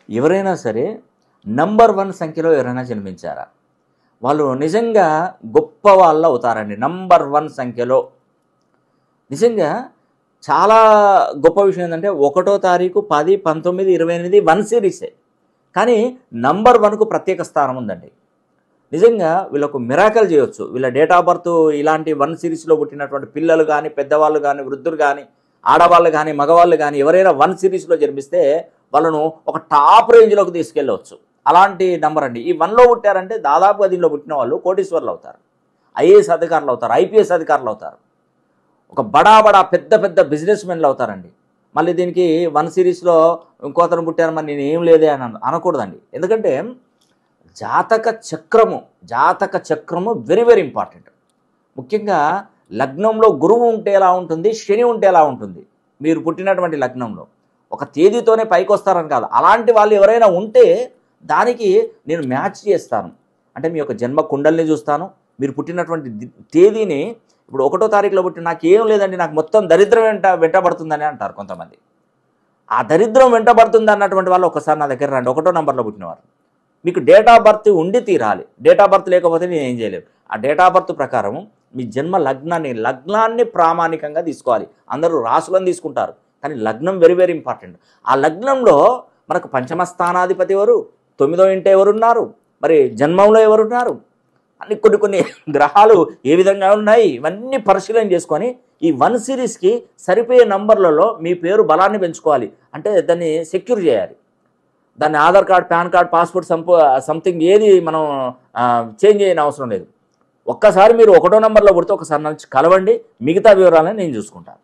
ఎవరైనా సరే నంబర్ 1 సంఖ్యలో ఎవరైనా జన్మించారా? వాళ్ళు నిజంగా గొప్ప వాళ్ళు అవుతారండి. నంబర్ 1 సంఖ్యలో. నిజంగా చాలా గొప్ప విషయం ఏంటంటే, 1 తారీఖు 10, 19, 28 1 సిరీసే. కానీ నంబర్ 1కు ప్రత్యేక స్థానం ఉందండి. నిజంగా వీళ్ళొక మిరాకిల్ చేయొచ్చు. వీళ్ళ డేట్ ఆఫ్ బర్త్ ఇలాంటి 1 సిరీస్‌లో పుట్టినటువంటి పిల్లలు గానీ, పెద్దవాళ్ళు గానీ, వృద్ధులు గానీ, ఆడవాళ్ళు గానీ, మగవాళ్ళు గానీ ఎవరైనా 1 సిరీస్‌లో జన్మిస్తే వాళ్ళను ఒక టాప్ రేంజ్‌లోకి తీసుకెళ్ళవచ్చు. అలాంటి నంబర్ అండి. ఈ 1లో పుట్టారంటే దాదాపుగా దీనిలో పుట్టిన వాళ్ళు కోటీశ్వరులు అవుతారు. ఐఏఎస్ అధికారులు అవుతారు. ఐపీఎస్ అధికారులు అవుతారు. ఒక బడా బడా పెద్ద పెద్ద బిజినెస్ మెన్‌లు అవుతారండి. మళ్ళీ దీనికి 1 సిరీస్‌లో ఇంకోతను పుట్టారు మరి నేనేం లేదే అని అనకూడదండి. ఎందుకంటే జాతక చక్రము వెరీ వెరీ ఇంపార్టెంట్. ముఖ్యంగా లగ్నంలో గురువు ఉంటే ఎలా ఉంటుంది, శని ఉంటే ఎలా ఉంటుంది. మీరు పుట్టినటువంటి లగ్నంలో ఒక తేదీతోనే పైకొస్తారని కాదు. అలాంటి వాళ్ళు ఎవరైనా ఉంటే దానికి నేను మ్యాచ్ చేస్తాను. అంటే మీ యొక్క జన్మ కుండల్ని చూస్తాను. మీరు పుట్టినటువంటి తేదీని ఇప్పుడు 1వ తారీఖులో పుట్టిన నాకేం లేదండి, నాకు మొత్తం దరిద్రం వెంటబడుతుందని అంటారు కొంతమంది. ఆ దరిద్రం వెంటబడుతుంది అన్నటువంటి వాళ్ళు ఒకసారి నా దగ్గర రండి. 1వ నంబర్లో పుట్టినవారు. మీకు డేట్ ఆఫ్ బర్త్ ఉండి తీరాలి. డేట్ ఆఫ్ బర్త్ లేకపోతే నేను ఏం చేయలేను. ఆ డేట్ ఆఫ్ బర్త్ ప్రకారం మీ జన్మ లగ్నాన్ని ప్రామాణికంగా తీసుకోవాలి. అందరూ రాసులను తీసుకుంటారు. కానీ లగ్నం వెరీ వెరీ ఇంపార్టెంట్. ఆ లగ్నంలో మనకు పంచమ స్థానాధిపతి ఎవరు, 9వ ఇంట ఎవరున్నారు, మరి జన్మంలో ఎవరున్నారు, అన్ని కొన్ని గ్రహాలు ఏ విధంగా ఉన్నాయి, ఇవన్నీ పరిశీలన చేసుకొని ఈ 1 సిరీస్కి సరిపోయే నంబర్లలో మీ పేరు బలాన్ని పెంచుకోవాలి. అంటే దాన్ని సెక్యూర్ చేయాలి. దాన్ని Aadhaar card, pan card, passport something ఏది మనం చేంజ్ చేయని అవసరం లేదు. ఒక్కసారి మీరు 1వ నంబర్లో పుడితే ఒకసారి నన్ను కలవండి. మిగతా వివరాలను నేను చూసుకుంటాను.